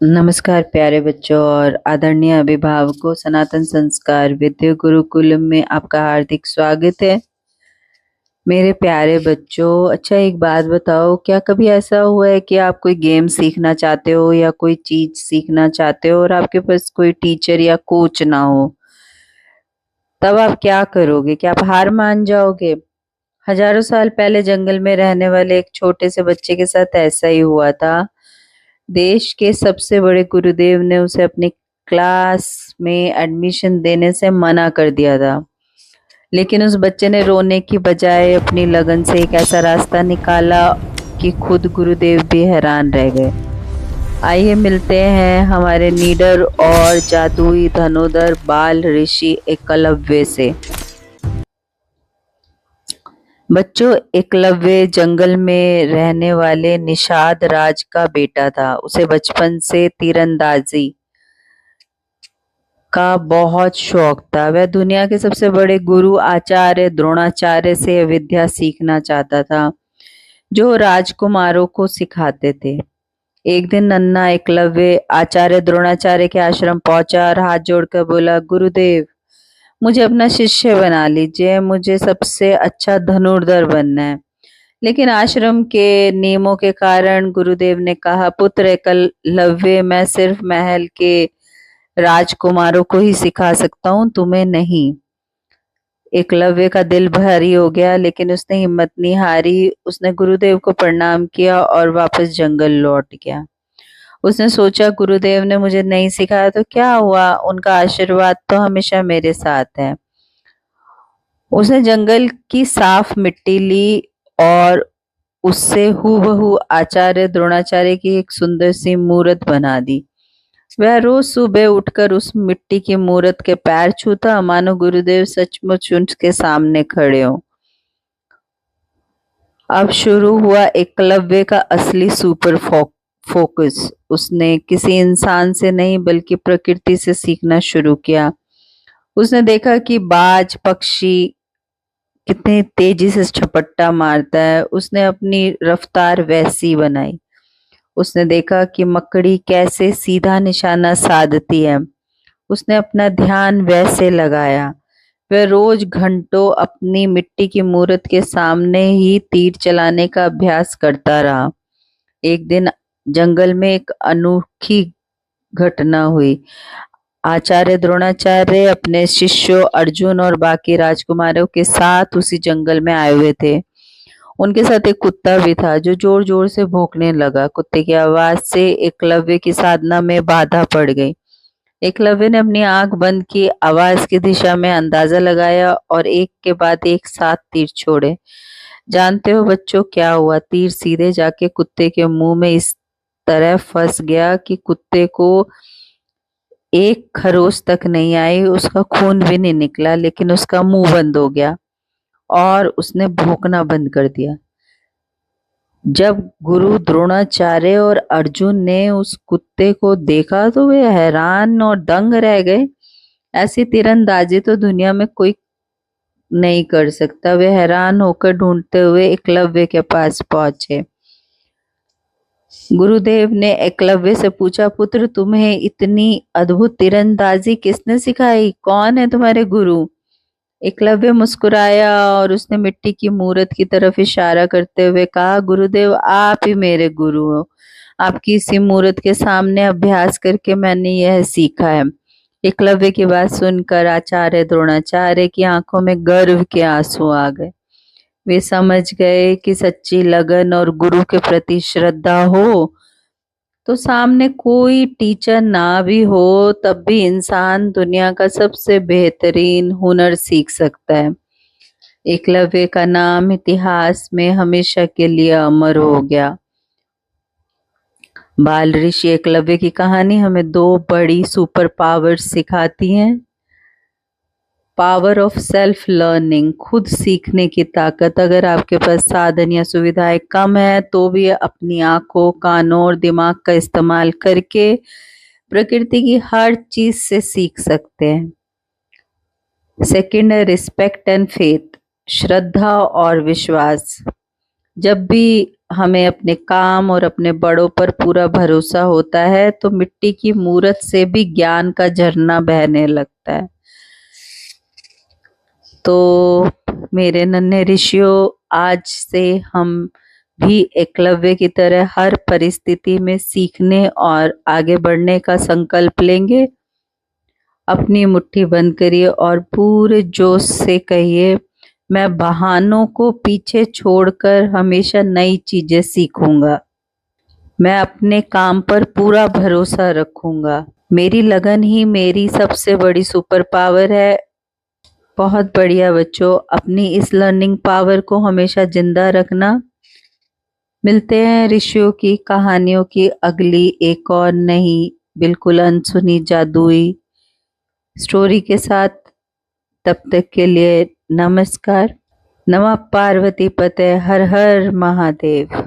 नमस्कार प्यारे बच्चों और आदरणीय अभिभावकों। सनातन संस्कार विद्या गुरुकुल में आपका हार्दिक स्वागत है। मेरे प्यारे बच्चों, अच्छा एक बात बताओ, क्या कभी ऐसा हुआ है कि आप कोई गेम सीखना चाहते हो या कोई चीज सीखना चाहते हो और आपके पास कोई टीचर या कोच ना हो? तब आप क्या करोगे? क्या आप हार मान जाओगे? हजारों साल पहले जंगल में रहने वाले एक छोटे से बच्चे के साथ ऐसा ही हुआ था। देश के सबसे बड़े गुरुदेव ने उसे अपनी क्लास में एडमिशन देने से मना कर दिया था। लेकिन उस बच्चे ने रोने की बजाय अपनी लगन से एक ऐसा रास्ता निकाला कि खुद गुरुदेव भी हैरान रह गए। आइए मिलते हैं हमारे नीडर और जादुई धनुधर बाल ऋषि एकलव्य से। बच्चों, एकलव्य जंगल में रहने वाले निषाद राज का बेटा था। उसे बचपन से तीरंदाजी का बहुत शौक था। वह दुनिया के सबसे बड़े गुरु आचार्य द्रोणाचार्य से विद्या सीखना चाहता था, जो राजकुमारों को सिखाते थे। एक दिन नन्हा एकलव्य आचार्य द्रोणाचार्य के आश्रम पहुंचा और हाथ जोड़कर बोला, गुरुदेव, मुझे अपना शिष्य बना लीजिए। मुझे सबसे अच्छा धनुर्धर बनना है। लेकिन आश्रम के नियमों के कारण गुरुदेव ने कहा, पुत्र एकलव्य, मैं सिर्फ महल के राजकुमारों को ही सिखा सकता हूँ, तुम्हें नहीं। एकलव्य का दिल भारी हो गया, लेकिन उसने हिम्मत नहीं हारी। उसने गुरुदेव को प्रणाम किया और वापस जंगल लौट गया। उसने सोचा, गुरुदेव ने मुझे नहीं सिखाया तो क्या हुआ, उनका आशीर्वाद तो हमेशा मेरे साथ है। उसने जंगल की साफ मिट्टी ली और उससे हूबहू आचार्य द्रोणाचार्य की एक सुंदर सी मूर्त बना दी। वह रोज सुबह उठकर उस मिट्टी की मूर्त के पैर छूता, मानो गुरुदेव सचमुच उसके सामने खड़े हों। अब शुरू हुआ एकलव्य का असली सुपर फोकस। उसने किसी इंसान से नहीं बल्कि प्रकृति से सीखना शुरू किया। उसने देखा कि बाज पक्षी कितनी तेजी से झपट्टा मारता है। उसने अपनी रफ्तार वैसी बनाई। उसने देखा कि मकड़ी कैसे सीधा निशाना साधती है। उसने अपना ध्यान वैसे लगाया। वह रोज घंटों अपनी मिट्टी की मूर्त के सामने ही तीर चलाने का अभ्यास करता रहा। एक दिन जंगल में एक अनोखी घटना हुई। आचार्य द्रोणाचार्य अपने शिष्यों अर्जुन और बाकी राजकुमारों के साथ उसी जंगल में आए हुए थे। उनके साथ एक कुत्ता भी था जो जोर जोर से भौंकने लगा। कुत्ते की आवाज से एकलव्य की साधना में बाधा पड़ गई। एकलव्य ने अपनी आंख बंद की, आवाज की दिशा में अंदाजा लगाया और एक के बाद एक सात तीर छोड़े। जानते हो बच्चों क्या हुआ? तीर सीधे जाके कुत्ते के मुंह में इस तरह फंस गया कि कुत्ते को एक खरोच तक नहीं आई, उसका खून भी नहीं निकला, लेकिन उसका मुंह बंद हो गया और उसने भौंकना बंद कर दिया। जब गुरु द्रोणाचार्य और अर्जुन ने उस कुत्ते को देखा तो वे हैरान और दंग रह गए। ऐसी तीरंदाजी तो दुनिया में कोई नहीं कर सकता। वे हैरान होकर ढूंढते हुए एकलव्य के पास पहुंचे। गुरुदेव ने एकलव्य से पूछा, पुत्र, तुम्हें इतनी अद्भुत तीरंदाजी किसने सिखाई? कौन है तुम्हारे गुरु? एकलव्य मुस्कुराया और उसने मिट्टी की मूर्त की तरफ इशारा करते हुए कहा, गुरुदेव, आप ही मेरे गुरु हो। आपकी इसी मूर्त के सामने अभ्यास करके मैंने यह सीखा है। एकलव्य की बात सुनकर आचार्य द्रोणाचार्य की आंखों में गर्व के आंसू आ गए। वे समझ गए कि सच्ची लगन और गुरु के प्रति श्रद्धा हो तो सामने कोई टीचर ना भी हो तब भी इंसान दुनिया का सबसे बेहतरीन हुनर सीख सकता है। एकलव्य का नाम इतिहास में हमेशा के लिए अमर हो गया। बाल ऋषि एकलव्य की कहानी हमें दो बड़ी सुपर पावर सिखाती है। पावर ऑफ सेल्फ लर्निंग, खुद सीखने की ताकत। अगर आपके पास साधन या सुविधाएं कम है तो भी अपनी आंखों, कानों और दिमाग का इस्तेमाल करके प्रकृति की हर चीज से सीख सकते हैं। सेकंड है रिस्पेक्ट एंड फेथ, श्रद्धा और विश्वास। जब भी हमें अपने काम और अपने बड़ों पर पूरा भरोसा होता है तो मिट्टी की मूरत से भी ज्ञान का झरना बहने लगता है। तो मेरे नन्हे ऋषियों, आज से हम भी एकलव्य की तरह हर परिस्थिति में सीखने और आगे बढ़ने का संकल्प लेंगे। अपनी मुट्ठी बंद करिए और पूरे जोश से कहिए, मैं बहानों को पीछे छोड़कर हमेशा नई चीजें सीखूंगा। मैं अपने काम पर पूरा भरोसा रखूंगा। मेरी लगन ही मेरी सबसे बड़ी सुपर पावर है। बहुत बढ़िया बच्चों, अपनी इस लर्निंग पावर को हमेशा जिंदा रखना। मिलते हैं ऋषियों की कहानियों की अगली एक और नई, बिल्कुल अनसुनी जादुई स्टोरी के साथ। तब तक के लिए नमस्कार। नमः पार्वती पते, हर हर महादेव।